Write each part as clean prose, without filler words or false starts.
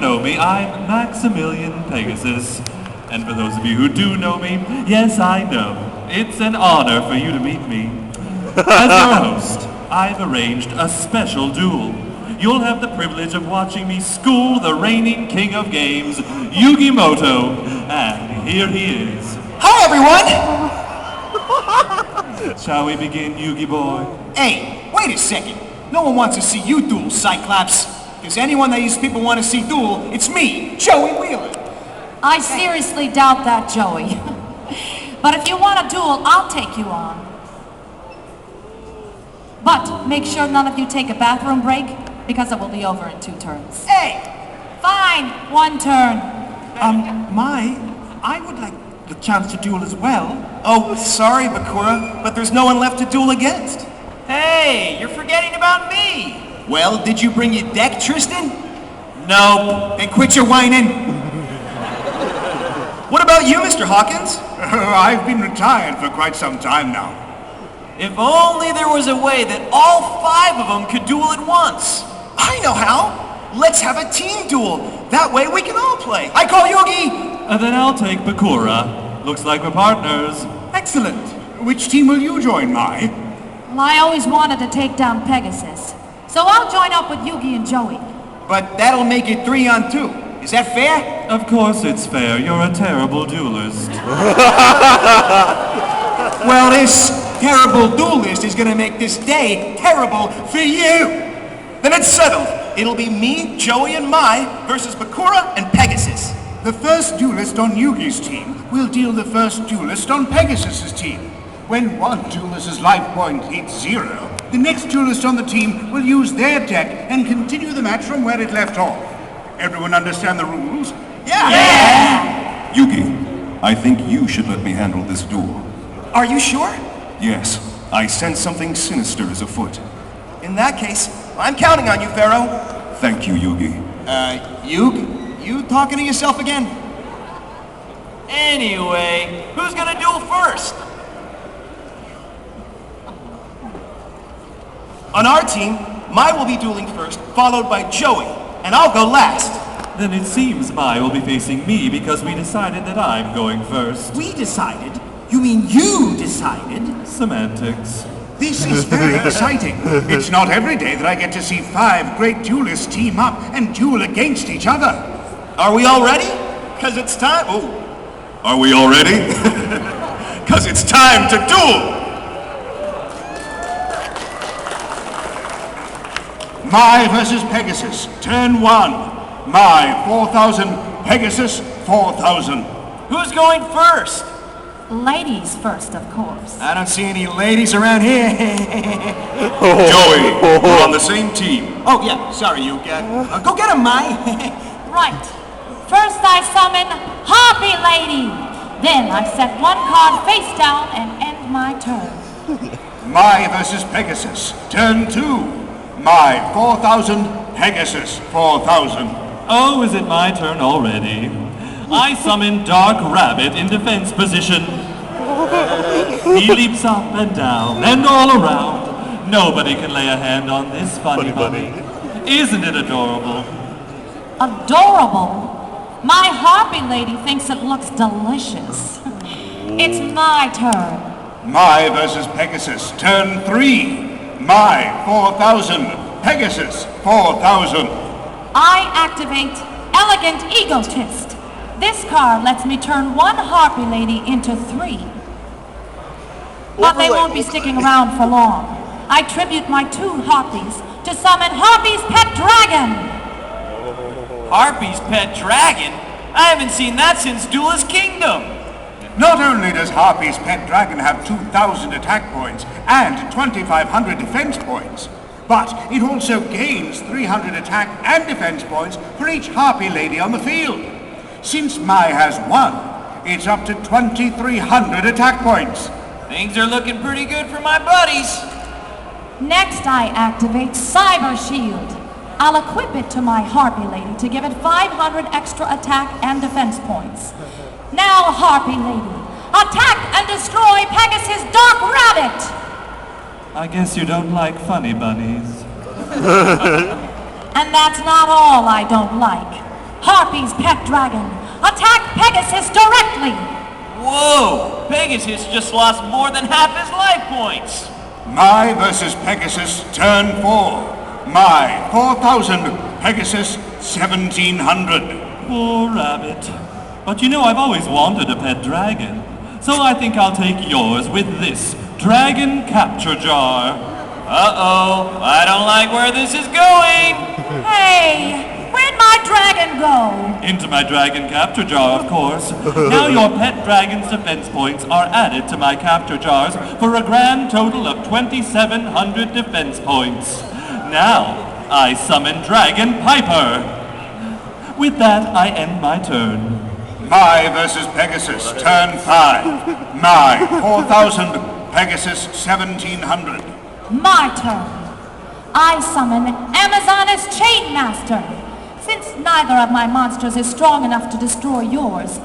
Know me, I'm Maximilian Pegasus. And for those of you who do know me, yes, I know, it's an honor for you to meet me. As your host, I've arranged a special duel. You'll have the privilege of watching me school the reigning king of games, Yugimoto, and here he is. Hi, everyone! Shall we begin, Yugi boy? Hey, wait a second. No one wants to see you duel, Cyclops. Because anyone that these people want to see duel, it's me, Joey Wheeler. I seriously doubt that, Joey. But if you want a duel, I'll take you on. But make sure none of you take a bathroom break, because it will be over in 2 turns. Hey! Fine, 1 turn. I would like the chance to duel as well. Oh, sorry, Bakura, but there's no one left to duel against. Hey, you're forgetting about me! Well, did you bring your deck, Tristan? Nope. Then quit your whining. What about you, Mr. Hawkins? I've been retired for quite some time now. If only there was a way that all 5 of them could duel at once. I know how. Let's have a team duel. That way we can all play. I call Yugi. And then I'll take Bakura. Looks like we're partners. Excellent. Which team will you join, Mai? Well, I always wanted to take down Pegasus. So I'll join up with Yugi and Joey. But that'll make it 3 on 2. Is that fair? Of course it's fair. You're a terrible duelist. Well, this terrible duelist is gonna make this day terrible for you. Then it's settled. It'll be me, Joey, and Mai versus Bakura and Pegasus. The first duelist on Yugi's team will deal the first duelist on Pegasus's team. When one duelist's life point hits 0, the next duelist on the team will use their deck and continue the match from where it left off. Everyone understand the rules? Yeah! Yugi, I think you should let me handle this duel. Are you sure? Yes, I sense something sinister is afoot. In that case, I'm counting on you, Pharaoh. Thank you, Yugi. Yug? You talking to yourself again? Anyway, who's gonna duel first? On our team, Mai will be dueling first, followed by Joey, and I'll go last. Then it seems Mai will be facing me because we decided that I'm going first. We decided? You mean you decided? Semantics. This is very exciting. It's not every day that I get to see 5 great duelists team up and duel against each other. Are we all ready? Because it's time. Oh. Are we all ready? Because it's time to duel! Mai versus Pegasus, turn 1. Mai, 4,000. Pegasus, 4,000. Who's going first? Ladies first, of course. I don't see any ladies around here. Joey, we're on the same team. Oh, yeah, sorry, you. Go get him, Mai. Right. First I summon Harpy Lady. Then I set 1 card face down and end my turn. Mai versus Pegasus, turn 2. Mai, 4,000. Pegasus, 4,000. Oh, is it my turn already? I summon Dark Rabbit in defense position. He leaps up and down and all around. Nobody can lay a hand on this funny bunny. Isn't it adorable? Adorable? My Harpy Lady thinks it looks delicious. It's my turn. Mai versus Pegasus, turn 3. Mai, 4,000. Pegasus, 4,000. I activate Elegant Egotist. This card lets me turn 1 Harpy Lady into 3. But they won't be sticking around for long. I tribute my 2 Harpies to summon Harpy's Pet Dragon. Harpy's pet dragon? I haven't seen that since Duelist Kingdom. Not only does Harpy's pet dragon have 2,000 attack points and 2,500 defense points, but it also gains 300 attack and defense points for each Harpy Lady on the field. Since Mai has 1, it's up to 2,300 attack points. Things are looking pretty good for my buddies. Next I activate Cyber Shield. I'll equip it to my Harpy Lady to give it 500 extra attack and defense points. Now, Harpy Lady, attack and destroy Pegasus' Dark Rabbit! I guess you don't like funny bunnies. And that's not all I don't like. Harpy's pet dragon. Attack Pegasus directly. Whoa! Pegasus just lost more than half his life points. My versus Pegasus, turn 4. My 4,000, Pegasus 1,700. Poor rabbit. But you know, I've always wanted a pet dragon. So I think I'll take yours with this dragon capture jar. Uh-oh, I don't like where this is going. Hey, where'd my dragon go? Into my dragon capture jar, of course. Now your pet dragon's defense points are added to my capture jars for a grand total of 2,700 defense points. Now, I summon Dragon Piper. With that, I end my turn. My versus Pegasus, turn 5. My 4,000, Pegasus 1,700. My turn. I summon Amazoness Chainmaster. Since neither of my monsters is strong enough to destroy yours,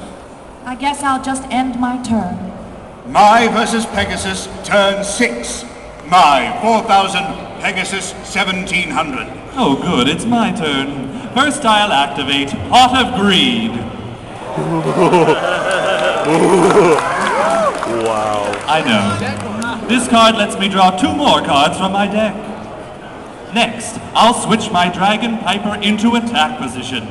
I guess I'll just end my turn. My versus Pegasus, turn 6. My 4,000, Pegasus 1,700. Oh good, it's my turn. First I'll activate Pot of Greed. Wow. I know. This card lets me draw 2 more cards from my deck. Next, I'll switch my Dragon Piper into attack position.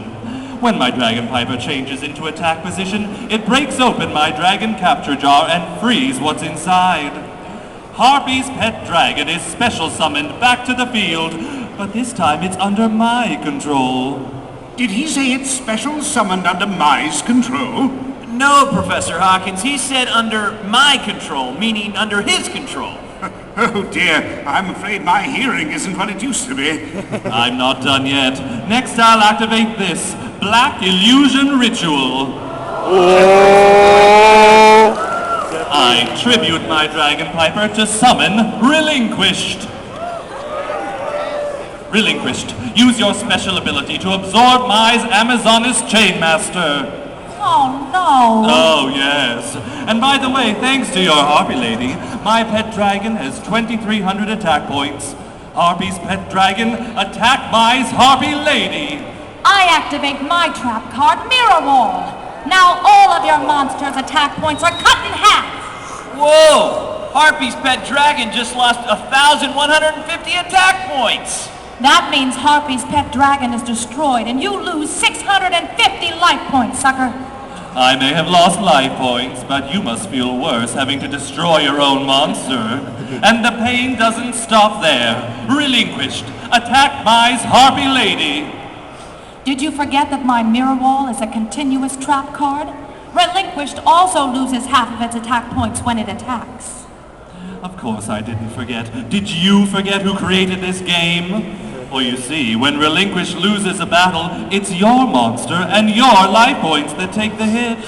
When my Dragon Piper changes into attack position, it breaks open my Dragon Capture Jar and frees what's inside. Harpy's pet dragon is special summoned back to the field, but this time it's under my control. Did he say it's special summoned under Mai's control? No, Professor Hawkins, he said under my control, meaning under his control. Oh dear, I'm afraid my hearing isn't what it used to be. I'm not done yet. Next I'll activate this Black Illusion Ritual. I tribute my Dragon Piper to summon Relinquished. Relinquished, use your special ability to absorb Mai's Amazoness Chainmaster. Oh no! Oh, yes. And by the way, thanks to your Harpy Lady, my pet dragon has 2,300 attack points. Harpy's pet dragon, attack Mai's Harpy Lady. I activate my trap card, Mirror Wall. Now all of your monsters' attack points are cut in half. Whoa! Harpy's pet dragon just lost 1,150 attack points. That means Harpy's pet dragon is destroyed and you lose 650 life points, sucker. I may have lost life points, but you must feel worse having to destroy your own monster. And the pain doesn't stop there. Relinquished, attack Mai's Harpy Lady. Did you forget that my Mirror Wall is a continuous trap card? Relinquished also loses half of its attack points when it attacks. Of course I didn't forget. Did you forget who created this game? Well, you see, when Relinquished loses a battle, it's your monster and your life points that take the hit.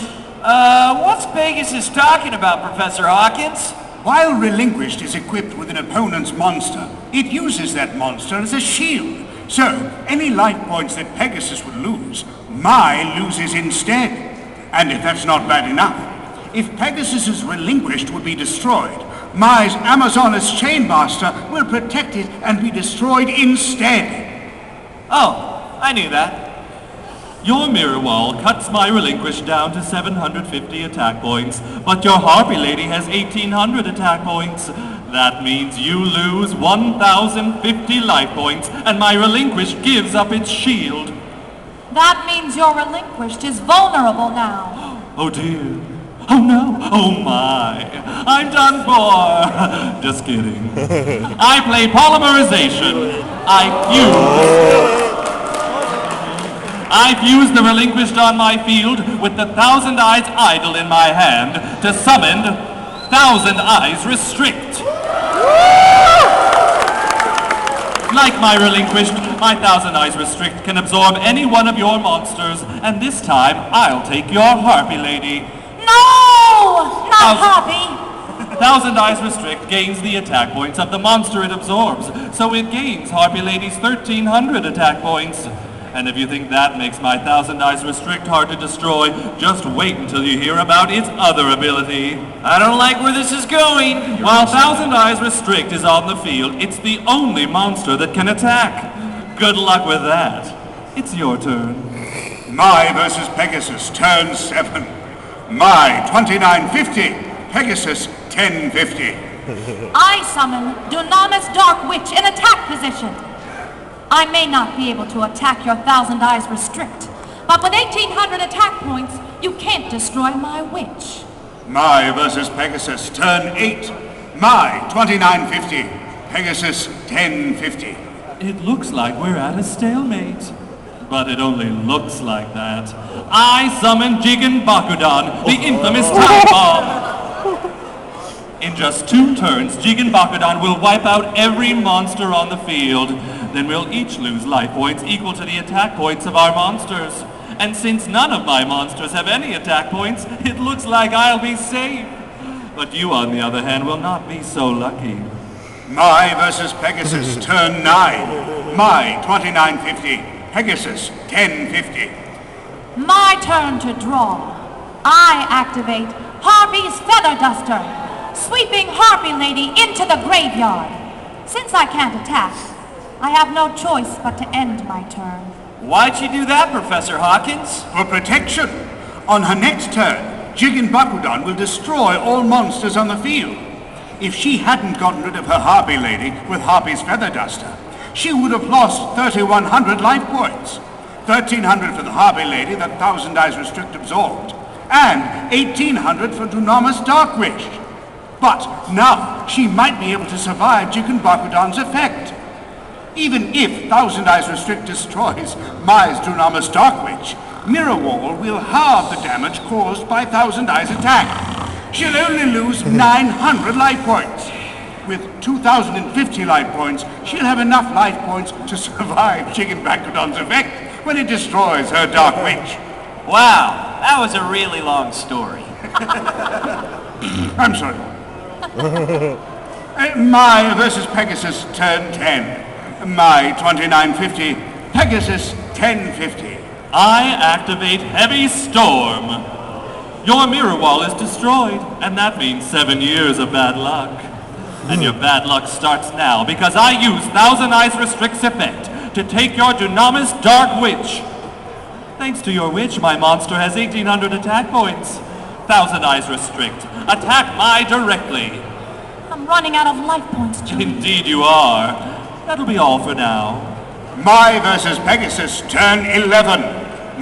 What's Pegasus talking about, Professor Hawkins? While Relinquished is equipped with an opponent's monster, it uses that monster as a shield. So, any life points that Pegasus would lose, Mai loses instead. And if that's not bad enough, if Pegasus's Relinquished would be destroyed, Mai's Amazoness Chainmaster will protect it and be destroyed instead. Oh, I knew that. Your Mirror Wall cuts my Relinquished down to 750 attack points, but your Harpy Lady has 1,800 attack points. That means you lose 1,050 life points, and my Relinquished gives up its shield. That means your Relinquished is vulnerable now. Oh dear. Oh no. Oh my. I'm done for. Just kidding. I play Polymerization. I fuse the Relinquished on my field with the Thousand Eyes Idol in my hand to summon Thousand Eyes Restrict. Like my Relinquished, my Thousand Eyes Restrict can absorb any one of your monsters, and this time I'll take your Harpy Lady. No! Not Harpy! Thousand Eyes Restrict gains the attack points of the monster it absorbs, so it gains Harpy Lady's 1,300 attack points. And if you think that makes my Thousand Eyes Restrict hard to destroy, just wait until you hear about its other ability. I don't like where this is going. While Thousand Eyes Restrict is on the field, it's the only monster that can attack. Good luck with that. It's your turn. My versus Pegasus, turn 7. My 2950. Pegasus 1050. I summon Dunamis Dark Witch in attack position. I may not be able to attack your Thousand Eyes Restrict, but with 1,800 attack points, you can't destroy my witch. My versus Pegasus, turn 8. My 2950. Pegasus 1050. It looks like we're at a stalemate. But it only looks like that. I summon Jigen Bakudan, the infamous time bomb. In just 2 turns, Jigen Bakudan will wipe out every monster on the field. Then we'll each lose life points equal to the attack points of our monsters. And since none of my monsters have any attack points, it looks like I'll be safe. But you, on the other hand, will not be so lucky. My versus Pegasus, turn 9. My 2950. Pegasus 1050. My turn to draw. I activate Harpy's Feather Duster, sweeping Harpy Lady into the graveyard. Since I can't attack, I have no choice but to end my turn. Why'd you do that, Professor Hawkins? For protection. On her next turn, Jigen Bakudan will destroy all monsters on the field. If she hadn't gotten rid of her Harpy Lady with Harpy's Feather Duster, she would have lost 3,100 life points. 1,300 for the Harpy Lady that Thousand Eyes Restrict absorbed, and 1,800 for Dunamis Dark Witch. But now she might be able to survive Jigen Bakudan's effect. Even if Thousand Eyes Restrict destroys Mai's Dunamis Dark Witch, Mirror Wall will halve the damage caused by Thousand Eyes' attack. She'll only lose 900 life points. With 2,050 life points, she'll have enough life points to survive Jigen Bakudan's effect when it destroys her Dark Witch. Wow, that was a really long story. I'm sorry. My versus Pegasus, turn 10. My 2950. Pegasus 1050. I activate Heavy Storm. Your mirror wall is destroyed, and that means 7 years of bad luck. And your bad luck starts now, because I use Thousand Eyes Restrict's effect to take your Dunamis Dark Witch. Thanks to your witch, my monster has 1,800 attack points. Thousand Eyes Restrict, attack Mai directly. I'm running out of life points, Joey. Indeed you are. That'll be all for now. My versus Pegasus, turn 11.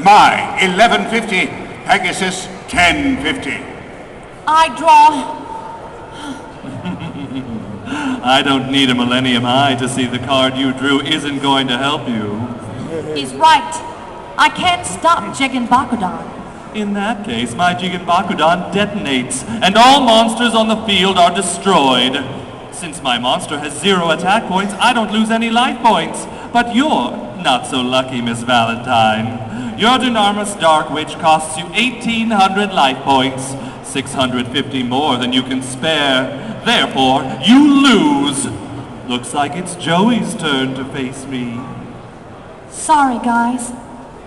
My 1150. Pegasus 1050. I draw. I don't need a Millennium Eye to see the card you drew isn't going to help you. He's right. I can't stop Jigen Bakudan. In that case, my Jigen Bakudan detonates, and all monsters on the field are destroyed. Since my monster has 0 attack points, I don't lose any life points. But you're not so lucky, Miss Valentine. Your Dunamis Dark Witch costs you 1,800 life points, 650 more than you can spare. Therefore, you lose. Looks like it's Joey's turn to face me. Sorry, guys.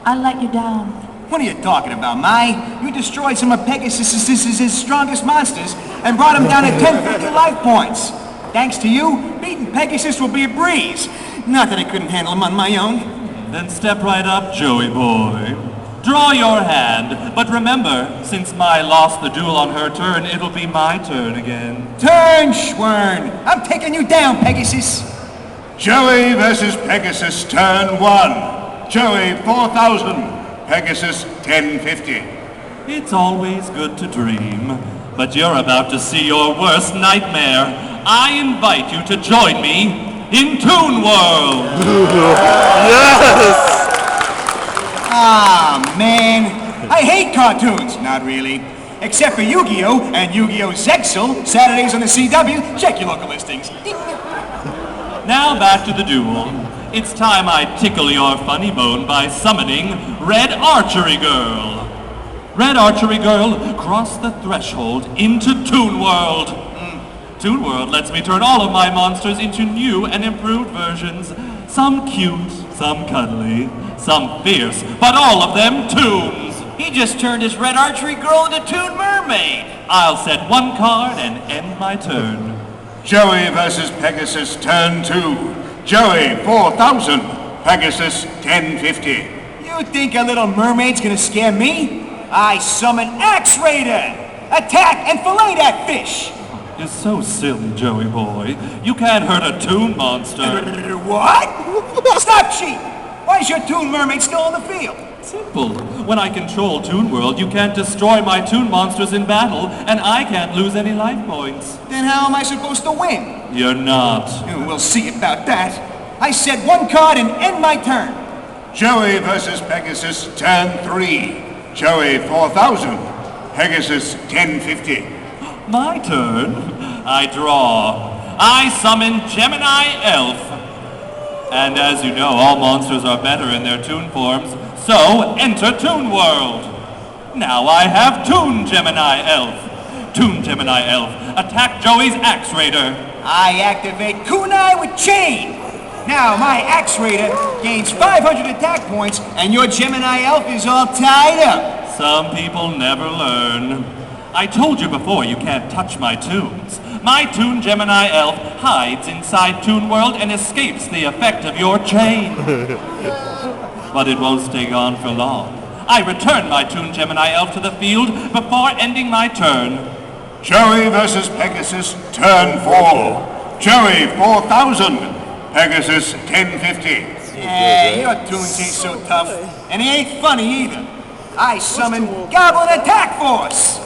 I let you down. What are you talking about, Mai? You destroyed some of Pegasus' strongest monsters and brought him down to 1050 life points. Thanks to you, beating Pegasus will be a breeze. Not that I couldn't handle him on my own. Then step right up, Joey boy. Draw your hand, but remember, since Mai lost the duel on her turn, it'll be my turn again. Turn, Schwern. I'm taking you down, Pegasus. Joey versus Pegasus, turn 1. Joey 4,000. Pegasus 1050. It's always good to dream, but you're about to see your worst nightmare. I invite you to join me in Toon World. Yes! Ah, man. I hate cartoons. Not really. Except for Yu-Gi-Oh! And Yu-Gi-Oh! Zexal, Saturdays on the CW. Check your local listings. Now back to the duel. It's time I tickle your funny bone by summoning Red Archery Girl. Red Archery Girl, cross the threshold into Toon World. Toon World lets me turn all of my monsters into new and improved versions. Some cute, some cuddly, some fierce, but all of them toons. He just turned his Red Archery Girl into Toon Mermaid. I'll set 1 card and end my turn. Joey versus Pegasus, turn 2. Joey 4,000. Pegasus 1050. You You think a little mermaid's gonna scare me? I summon Axe Raider! Attack and fillet that fish! You're so silly, Joey boy. You can't hurt a toon monster. What? Stop cheating! Why is your toon mermaid still on the field? Simple. When I control Toon World, you can't destroy my toon monsters in battle, and I can't lose any life points. Then how am I supposed to win? You're not. We'll see about that. I said one card and end my turn. Joey versus Pegasus, turn 3. Joey 4,000. Pegasus 1050. My turn. I draw. I summon Gemini Elf. And as you know, all monsters are better in their toon forms, so enter Toon World. Now I have Toon Gemini Elf. Toon Gemini Elf, attack Joey's Axe Raider. I activate Kunai with Chain. Now my Axe Raider gains 500 attack points, and your Gemini Elf is all tied up. Some people never learn. I told you before you can't touch my toons. My Toon Gemini Elf hides inside Toon World and escapes the effect of your chain. But it won't stay gone for long. I return my Toon Gemini Elf to the field before ending my turn. Joey versus Pegasus, turn 4. Joey 4,000. Pegasus 1050. Yeah, your toons ain't so tough. And he ain't funny either. I summon Goblin Attack Force.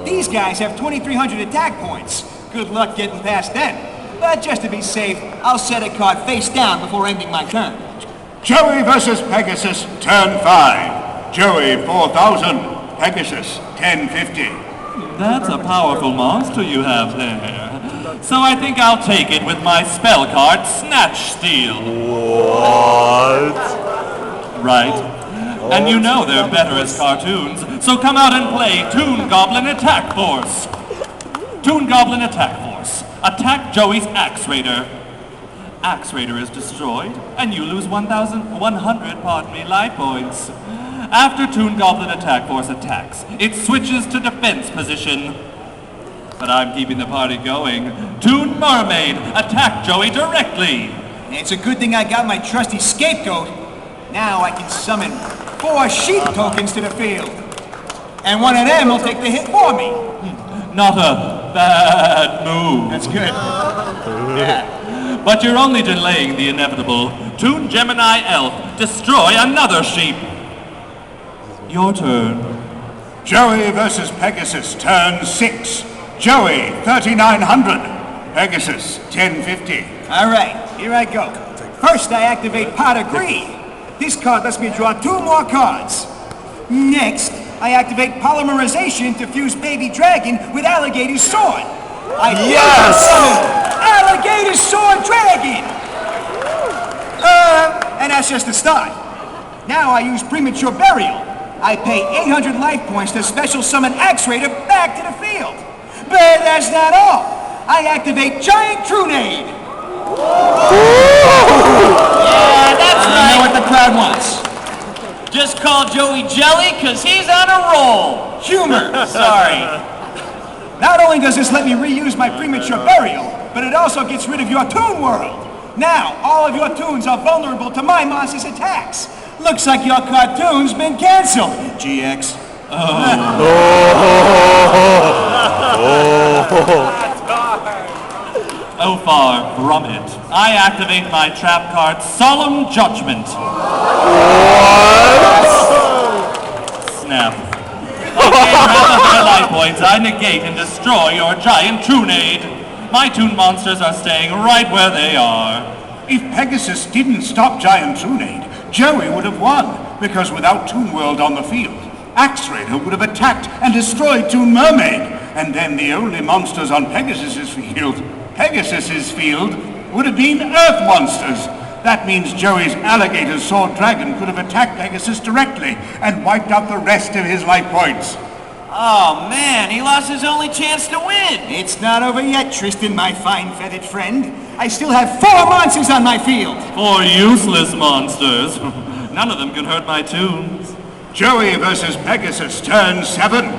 These guys have 2,300 attack points. Good luck getting past them. But just to be safe, I'll set a card face down before ending my turn. Joey versus Pegasus, turn 5. Joey 4,000. Pegasus 1050. That's a powerful monster you have there. So I think I'll take it with my spell card, Snatch Steal. What? Right. And you know they're better as cartoons, so come out and play Toon Goblin Attack Force. Toon Goblin Attack Force. Attack Joey's Axe Raider. Axe Raider is destroyed, and you lose 1,100, life points. After Toon Goblin Attack Force attacks, it switches to defense position. But I'm keeping the party going. Toon Mermaid, attack Joey directly. It's a good thing I got my trusty scapegoat. Now I can summon 4 sheep tokens to the field. And one of them will take the hit for me. Not a bad move. That's good. But you're only delaying the inevitable. Toon Gemini Elf, destroy another sheep. Your turn. Joey versus Pegasus, turn 6. Joey 3,900. Pegasus 1050. All right, here I go. First, I activate Pot of Greed. This card lets me draw 2 more cards. Next, I activate Polymerization to fuse Baby Dragon with Alligator's Sword. I summon Alligator Sword Dragon! And that's just the start. Now I use Premature Burial. I pay 800 life points to special summon Axe Raider back to the field. But that's not all. I activate Giant Trunade. Yeah, that's I right. know what the crowd wants. Just call Joey Jelly, cause he's on a roll. Humor. Sorry. Not only does this let me reuse my Premature Burial, but it also gets rid of your Toon World. Now, all of your toons are vulnerable to my monster's attacks. Looks like your cartoon's been canceled, GX. Oh, far from it. I activate my trap card, Solemn Judgment. Snap. Okay, half of my life points, I negate and destroy your giant Trunade. My toon monsters are staying right where they are. If Pegasus didn't stop Giant Trunade, Joey would have won, because without Toon World on the field, Axe Raider would have attacked and destroyed Toon Mermaid, and then the only monsters on Pegasus's field would have been Earth monsters. That means Joey's Alligator Sword Dragon could have attacked Pegasus directly and wiped out the rest of his life points. Oh man, he lost his only chance to win. It's not over yet, Tristan, my fine-feathered friend. I still have 4 monsters on my field. 4 useless monsters. None of them can hurt my toons. Joey versus Pegasus, turn 7.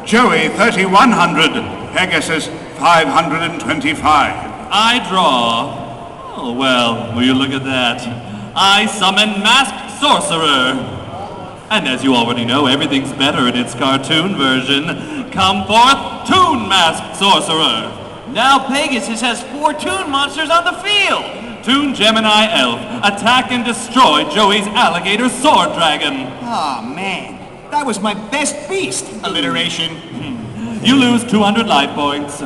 Joey 3,100. Pegasus 525. I draw. Oh, well, will you look at that? I summon Masked Sorcerer. And as you already know, everything's better in its cartoon version. Come forth, Toon Masked Sorcerer. Now Pegasus has 4 Toon monsters on the field. Toon Gemini Elf, attack and destroy Joey's alligator sword dragon. Oh, man. That was my best beast. Alliteration. You lose 200 life points.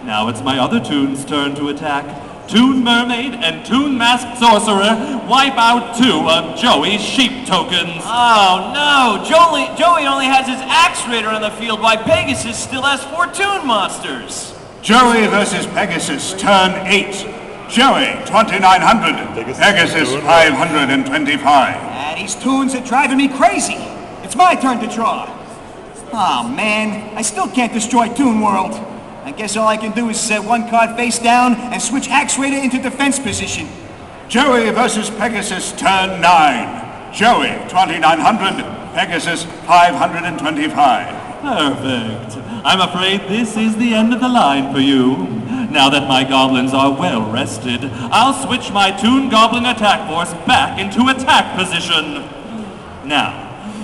Now it's my other Toon's turn to attack. Toon Mermaid and Toon Masked Sorcerer wipe out 2 of Joey's sheep tokens. Oh no, Joey only has his Axe Raider on the field while Pegasus still has 4 Toon monsters. Joey versus Pegasus, turn 8. Joey, 2,900. Pegasus, 525. These Toons are driving me crazy. It's my turn to draw. Oh, man. I still can't destroy Toon World. I guess all I can do is 1 card face down and switch Axe Raider into defense position. Joey versus Pegasus, turn 9. Joey, 2,900. Pegasus, 525. Perfect. I'm afraid this is the end of the line for you. Now that my goblins are well rested, I'll switch my Toon Goblin attack force back into attack position. Now,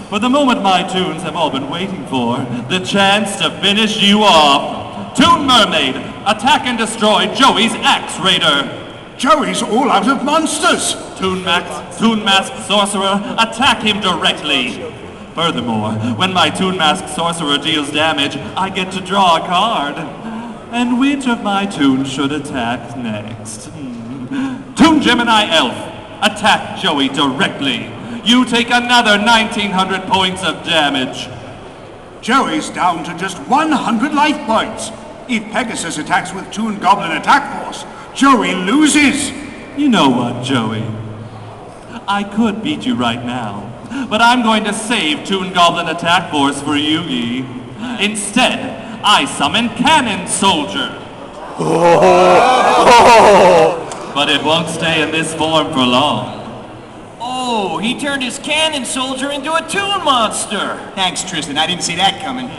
for the moment my Toons have all been waiting for, the chance to finish you off. Toon Mermaid, attack and destroy Joey's Axe Raider. Joey's all out of monsters. Toon Masked Sorcerer, attack him directly. Furthermore, when my Toon Masked Sorcerer deals damage, I get to draw a card. And which of my Toons should attack next? Toon Gemini Elf, attack Joey directly. You take another 1,900 points of damage. Joey's down to just 100 life points. If Pegasus attacks with Toon Goblin attack force, Joey loses. You know what, Joey? I could beat you right now, but I'm going to save Toon Goblin attack force for Yugi. Instead, I summon Cannon Soldier. But it won't stay in this form for long. Oh, he turned his Cannon Soldier into a Toon monster. Thanks, Tristan. I didn't see that coming.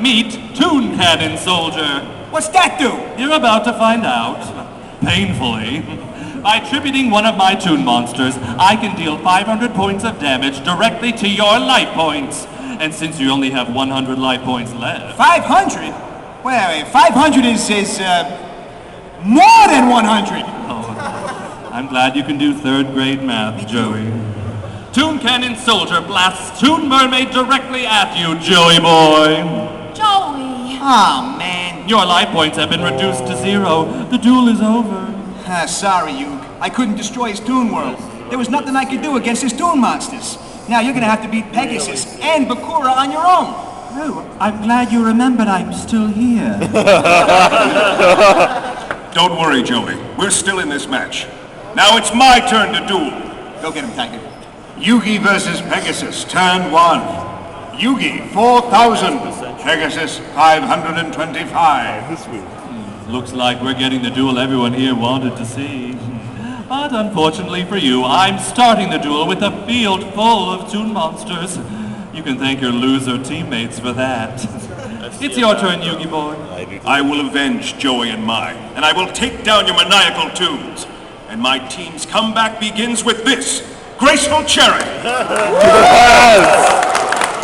Meet Toon Cannon Soldier. What's that do? You're about to find out. Painfully. By attributing one of my Toon monsters, I can deal 500 points of damage directly to your life points. And since you only have 100 life points left... 500? Well, 500 is more than 100. Oh, I'm glad you can do 3rd grade math, Joey. Toon Cannon Soldier blasts Toon Mermaid directly at you, Joey boy. Joey! Oh, man. Your life points have been reduced to 0. The duel is over. Sorry, Yug. I couldn't destroy his Toon World. There was nothing I could do against his Toon monsters. Now you're gonna have to beat Pegasus and Bakura on your own. Oh, I'm glad you remembered I'm still here. Don't worry, Joey. We're still in this match. Now it's my turn to duel. Go get him, Tiger. Yugi versus Pegasus, turn 1. Yugi, 4,000. Pegasus, 525. Looks like we're getting the duel everyone here wanted to see. But unfortunately for you, I'm starting the duel with a field full of Toon monsters. You can thank your loser teammates for that. It's your turn, Yugi boy. I will avenge Joey and Mai, and I will take down your maniacal Toons. And my team's comeback begins with this graceful cherry.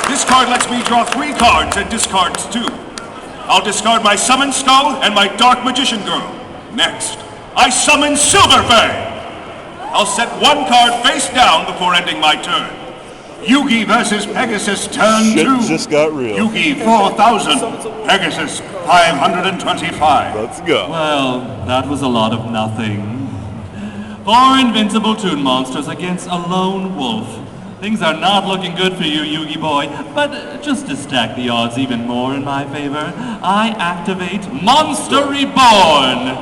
This card lets me draw 3 cards and discards 2. I'll discard my Summon Skull and my Dark Magician Girl. Next, I summon Silverfang. I'll set 1 card face down before ending my turn. Yugi versus Pegasus, turn 2. Just got real. Yugi, 4,000. Pegasus, 525. Let's go. Well, that was a lot of nothing. 4 invincible Toon monsters against a lone wolf. Things are not looking good for you, Yugi boy, but just to stack the odds even more in my favor, I activate Monster Reborn!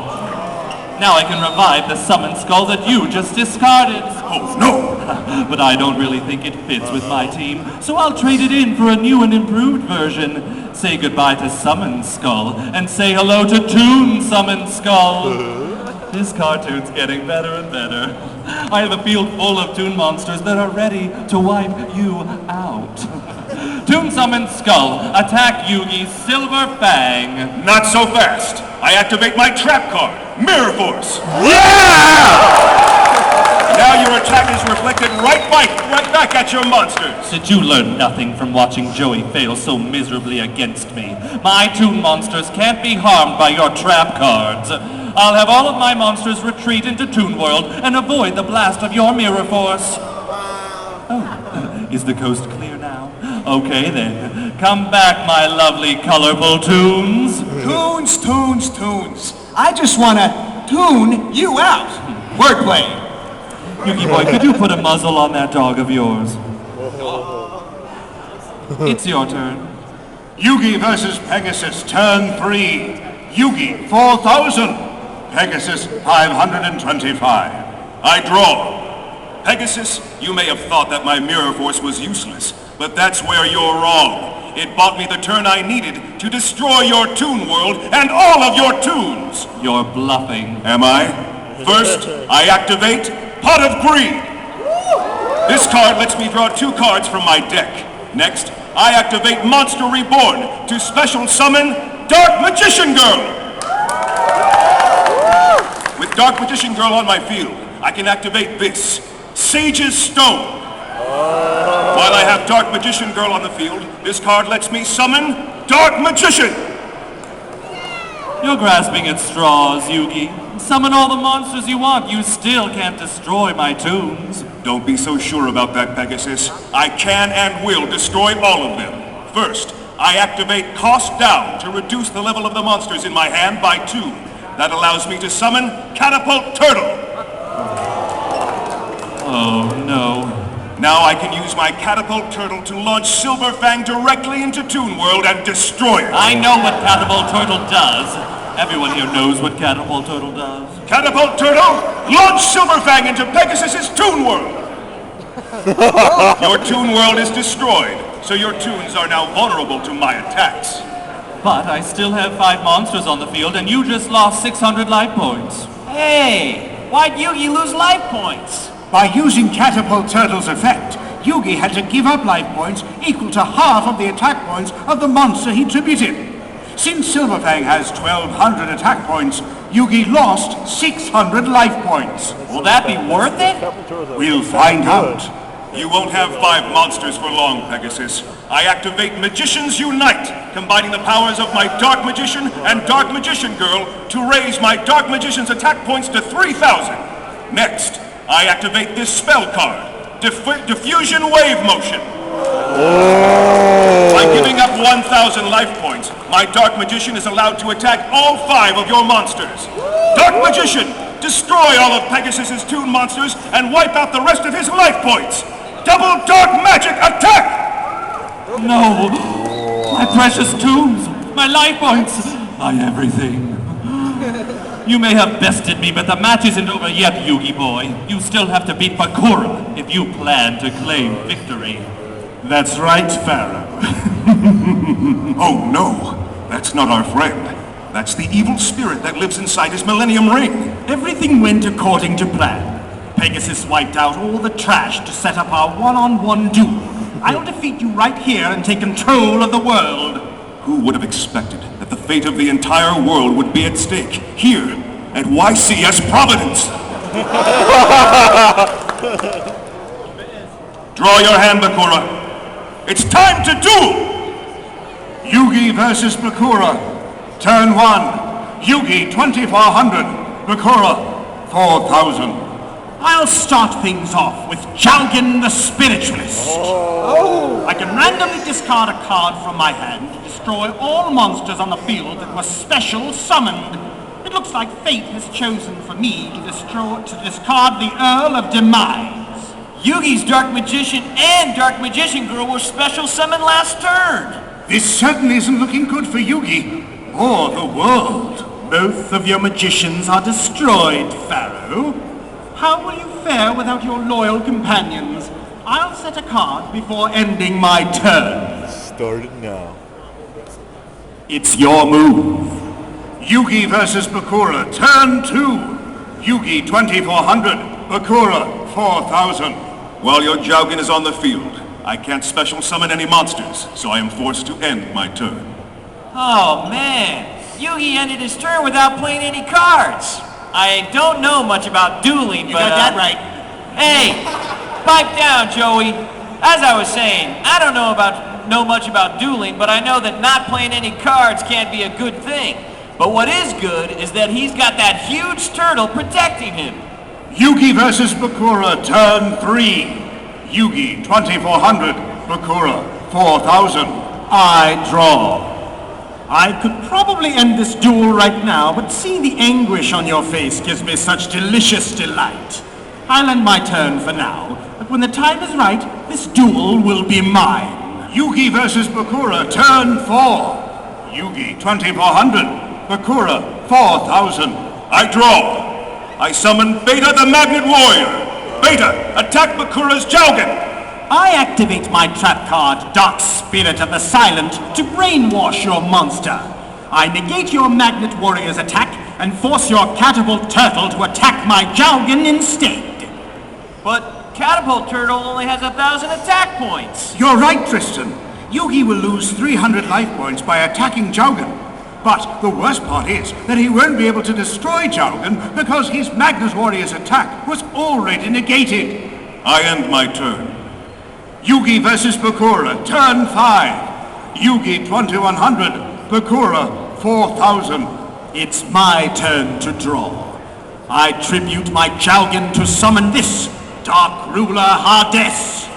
Now I can revive the Summon Skull that you just discarded. Oh, no! But I don't really think it fits with my team, so I'll trade it in for a new and improved version. Say goodbye to Summon Skull, and say hello to Toon Summon Skull. This cartoon's getting better and better. I have a field full of Toon monsters that are ready to wipe you out. Toon Summon Skull, attack Yugi's Silver Fang. Not so fast. I activate my trap card, Mirror Force. Yeah! Now Now your attack is reflected right back at your monsters. Did you learn nothing from watching Joey fail so miserably against me? My toon monsters can't be harmed by your trap cards. I'll have all of my monsters retreat into Toon World and avoid the blast of your mirror force. Oh, is the coast clear now? Okay then, come back, my lovely colorful toons. Toons, toons, toons. I just want to tune you out. Wordplay. Yugi boy, could you put a muzzle on that dog of yours? It's your turn. Yugi versus Pegasus, turn 3. Yugi, 4,000. Pegasus, 525. I draw. Pegasus, you may have thought that my mirror force was useless, but that's where you're wrong. It bought me the turn I needed to destroy your Toon World and all of your toons. You're bluffing. Am I? First, I activate Pot of Greed. This card lets me draw 2 cards from my deck. Next, I activate Monster Reborn to special summon Dark Magician Girl. With Dark Magician Girl on my field, I can activate this, Sage's Stone. While I have Dark Magician Girl on the field, this card lets me summon Dark Magician. You're grasping at straws, Yugi. Summon all the monsters you want. You still can't destroy my toons. Don't be so sure about that, Pegasus. I can and will destroy all of them. First, I activate Cost Down to reduce the level of the monsters in my hand by 2. That allows me to summon Catapult Turtle. Oh, no. Now I can use my Catapult Turtle to launch Silverfang directly into Toon World and destroy it. I know what Catapult Turtle does. Everyone here knows what Catapult Turtle does. Catapult Turtle, launch Silverfang into Pegasus's Toon World. Your Toon World is destroyed, so your toons are now vulnerable to my attacks. But I still have 5 monsters on the field, and you just lost 600 life points. Hey, why'd Yugi lose life points? By using Catapult Turtle's effect, Yugi had to give up life points equal to half of the attack points of the monster he tributed. Since Silverfang has 1,200 attack points, Yugi lost 600 life points. Will that be worth it? We'll find out. You won't have 5 monsters for long, Pegasus. I activate Magicians Unite, combining the powers of my Dark Magician and Dark Magician Girl to raise my Dark Magician's attack points to 3,000. Next, I activate this spell card, Diffusion Wave Motion. By giving up 1,000 life points, my Dark Magician is allowed to attack all 5 of your monsters. Dark Magician, destroy all of Pegasus's toon monsters and wipe out the rest of his life points. Double Dark Magic attack! No! My precious toons! My life points! My everything. You may have bested me, but the match isn't over yet, Yugi boy. You still have to beat Bakura if you plan to claim victory. That's right, Pharaoh. Oh no, that's not our friend. That's the evil spirit that lives inside his Millennium Ring. Everything went according to plan. Pegasus wiped out all the trash to set up our one-on-one duel. I'll defeat you right here and take control of the world. Who would have expected that the fate of the entire world would be at stake here at YCS Providence? Draw your hand, Bakura. It's time to duel! Yugi versus Bakura. Turn 1. Yugi, 2,400. Bakura, 4,000. I'll start things off with Jalgin the Spiritualist. I can randomly discard a card from my hand to destroy all monsters on the field that were special summoned. It looks like fate has chosen for me to discard the Earl of Demise. Yugi's Dark Magician and Dark Magician Girl were special summoned last turn. This certainly isn't looking good for Yugi or the world. Both of your magicians are destroyed, Pharaoh. How will you fare without your loyal companions? I'll set a card before ending my turn. Start it now. It's your move. Yugi versus Bakura. Turn 2. Yugi, 2,400. Bakura, 4,000. While your Jalgin is on the field, I can't special summon any monsters, so I am forced to end my turn. Oh man, Yugi ended his turn without playing any cards. I don't know much about dueling, You but got that right. Hey, pipe down, Joey. As I was saying, I don't know much about dueling, but I know that not playing any cards can't be a good thing. But what is good is that he's got that huge turtle protecting him. Yugi versus Bakura, turn 3. Yugi, 2400. Bakura, 4000. I draw. I could probably end this duel right now, but seeing the anguish on your face gives me such delicious delight. I'll end my turn for now, but when the time is right, this duel will be mine. Yugi versus Bakura, turn 4. Yugi, 2400. Bakura, 4000. I draw. I summon Beta the Magnet Warrior. Beta, attack Bakura's Jowgen. I activate my trap card, Dark Spirit of the Silent, to brainwash your monster. I negate your Magnet Warrior's attack and force your Catapult Turtle to attack my Jowgen instead. But Catapult Turtle only has 1,000 attack points. You're right, Tristan. Yugi will lose 300 life points by attacking Jowgen. But the worst part is that he won't be able to destroy Jowgen because his Magnet Warrior's attack was already negated. I end my turn. Yugi versus Bakura, turn 5. Yugi, 2100. Bakura, 4000. It's my turn to draw. I tribute my Jowgen to summon this Dark Ruler Hades.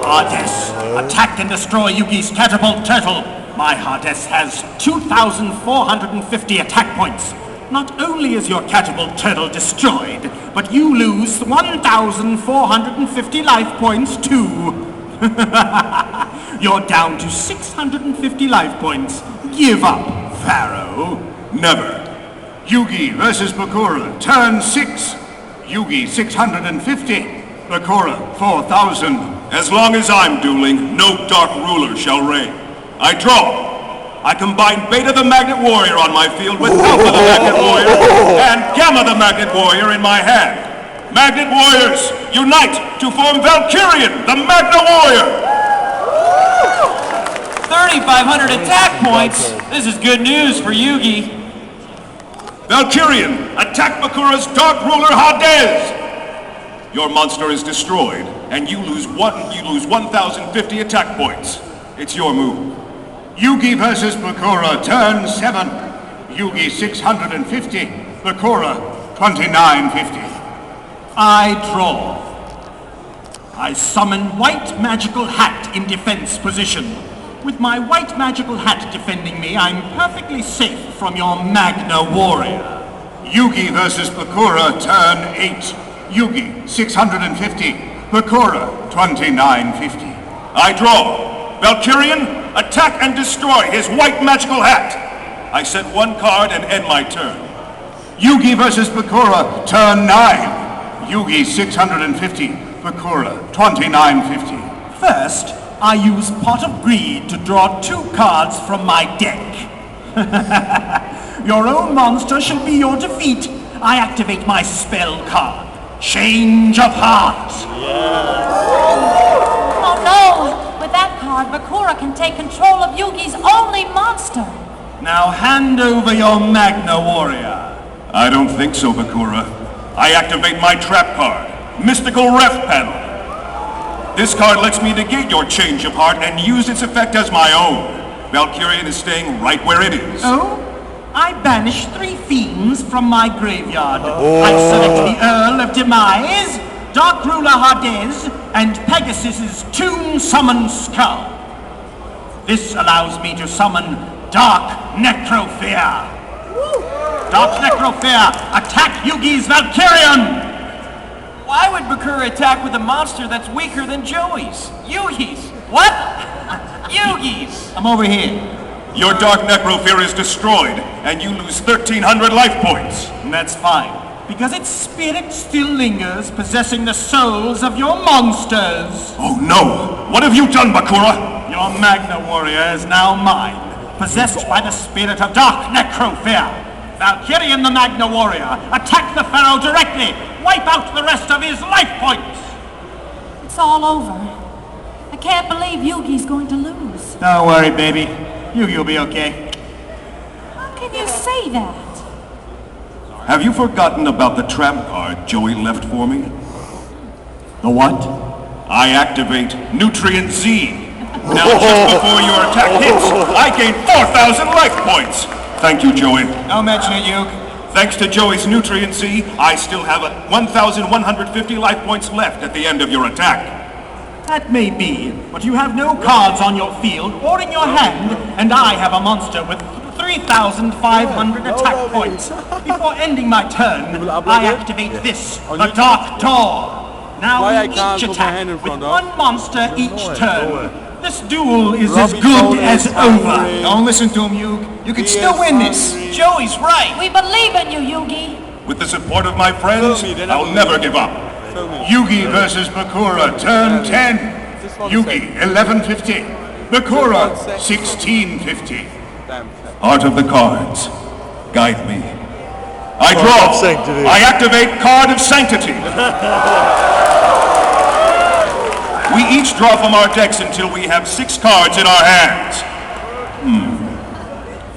Hades, attack and destroy Yugi's Catapult Turtle. My Hades has 2,450 attack points. Not only is your Catapult Turtle destroyed, but you lose 1,450 life points too. You're down to 650 life points. Give up, Pharaoh. Never. Yugi versus Bakura, turn 6. Yugi, 650. Bakura, 4000. As long as I'm dueling, no Dark Ruler shall reign. I draw. I combine Beta the Magnet Warrior on my field with Alpha the Magnet Warrior and Gamma the Magnet Warrior in my hand. Magnet Warriors, unite to form Valkyrian the Magna Warrior! 3,500 attack points? This is good news for Yugi. Valkyrian, attack Bakura's Dark Ruler Hades! Your monster is destroyed, and you lose 1,050 attack points. It's your move. Yugi versus Bakura, turn 7. Yugi, 650. Bakura, 2950. I draw. I summon White Magical Hat in defense position. With my White Magical Hat defending me, I'm perfectly safe from your Magna Warrior. Yugi versus Bakura, turn 8. Yugi, 650. Bakura, 2950. I draw. Valkyrian, attack and destroy his White Magical Hat. I set one card and end my turn. Yugi versus Bakura, turn 9. Yugi, 650. Bakura, 2950. First, I use Pot of Greed to draw 2 cards from my deck. Your own monster shall be your defeat. I activate my spell card, Change of Heart. Oh no! With that card, Bakura can take control of Yugi's only monster. Now hand over your Magna Warrior. I don't think so, Bakura. I activate my trap card, Mystical Ref Panel. This card lets me negate your Change of Heart and use its effect as my own. Valkyrian is staying right where it is. Oh? I banish 3 fiends from my graveyard. I select the Earl of Demise, Dark Ruler Hades, and Pegasus's Tomb Summon Skull. This allows me to summon Dark Necrofear. Dark Necrofear, attack Yugi's Valkyrian! Why would Bakura attack with a monster that's weaker than Joey's? Yugi's. What? Yugi's. I'm over here. Your Dark Necrofear is destroyed, and you lose 1,300 life points. And that's fine, because its spirit still lingers, possessing the souls of your monsters. Oh no! What have you done, Bakura? Your Magna Warrior is now mine, possessed by the spirit of Dark Necrofear. Valkyrian the Magna Warrior, attack the Pharaoh directly! Wipe out the rest of his life points! It's all over. I can't believe Yugi's going to lose. Don't worry, baby. Yugi will be okay. How can you say that? Have you forgotten about the trap card Joey left for me? The what? I activate Nutrient Z. Now, just before your attack hits, I gain 4,000 life points. Thank you, Joey. Don't mention it, Yug. Thanks to Joey's Nutrient Z, I still have 1,150 life points left at the end of your attack. That may be, but you have no cards on your field or in your hand, and I have a monster with 3,500 attack points. Before ending my turn, I activate this, the Dark Door. Now we each attack with one monster each turn. This duel is as good as over. Don't listen to him, Yug. You can still win this. Joey's right. We believe in you, Yugi. With the support of my friends, I'll never give up. Yugi versus Bakura, turn 10. Yugi, 1150. Bakura, 1650. Art of the cards, guide me. I draw. I activate Card of Sanctity. We each draw from our decks until we have 6 cards in our hands.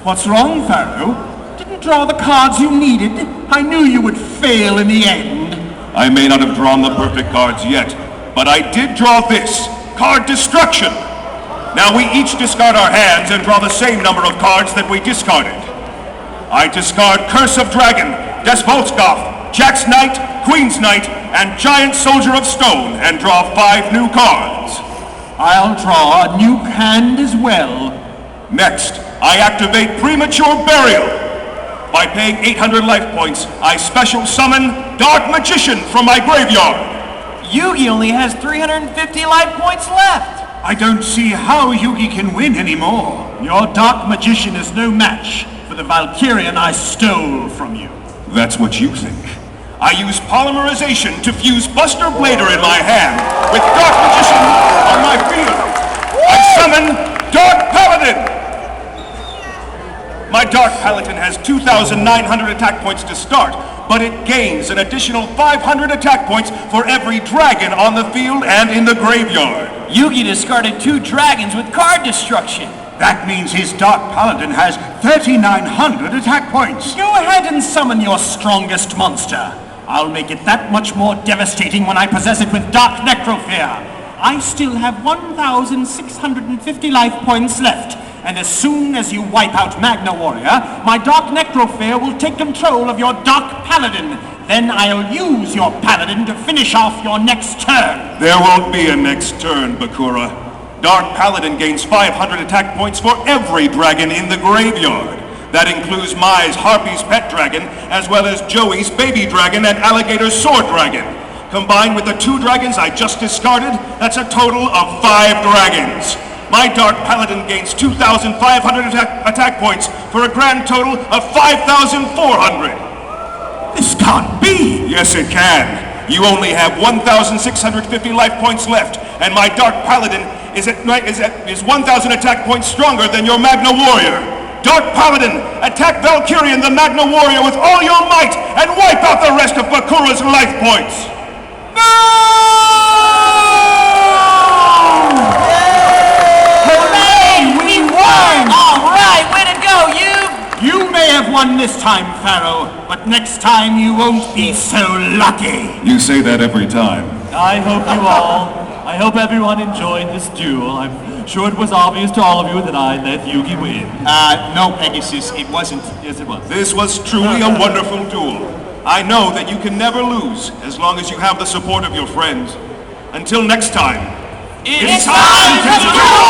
What's wrong, Pharaoh? Didn't draw the cards you needed? I knew you would fail in the end. I may not have drawn the perfect cards yet, but I did draw this, Card Destruction. Now we each discard our hands and draw the same number of cards that we discarded. I discard Curse of Dragon, Desvolskoff, Jack's Knight, Queen's Knight, and Giant Soldier of Stone, and draw 5 new cards. I'll draw a new hand as well. Next, I activate Premature Burial. By paying 800 life points, I special summon Dark Magician from my graveyard. Yugi only has 350 life points left. I don't see how Yugi can win anymore. Your Dark Magician is no match for the Valkyrian I stole from you. That's what you think. I use polymerization to fuse Buster Blader in my hand with Dark Magician on my field. I summon Dark Paladin. My Dark Paladin has 2,900 attack points to start, but it gains an additional 500 attack points for every dragon on the field and in the graveyard. Yugi discarded 2 dragons with card destruction. That means his Dark Paladin has 3,900 attack points. Go ahead and summon your strongest monster. I'll make it that much more devastating when I possess it with Dark Necrofear. I still have 1,650 life points left, and as soon as you wipe out Magna Warrior, my Dark Necrofear will take control of your Dark Paladin. Then I'll use your Paladin to finish off your next turn. There won't be a next turn, Bakura. Dark Paladin gains 500 attack points for every dragon in the graveyard. That includes Mai's Harpy's pet dragon, as well as Joey's baby dragon and Alligator's sword dragon. Combined with the 2 dragons I just discarded, that's a total of 5 dragons. My Dark Paladin gains 2,500 attack points for a grand total of 5,400. This can't be! Yes, it can. You only have 1,650 life points left, and my Dark Paladin is 1,000 attack points stronger than your Magna Warrior. Dark Paladin, attack Valkyrian the Magna Warrior with all your might and wipe out the rest of Bakura's life points! Hooray! We won! All right, way to go, you! You may have won this time, Pharaoh, but next time you won't be so lucky. You say that every time. I hope everyone enjoyed this duel. I'm sure it was obvious to all of you that I let Yugi win. No, Pegasus, it wasn't. Yes, it was. This was truly a wonderful duel. I know that you can never lose as long as you have the support of your friends. Until next time, It's time to duel!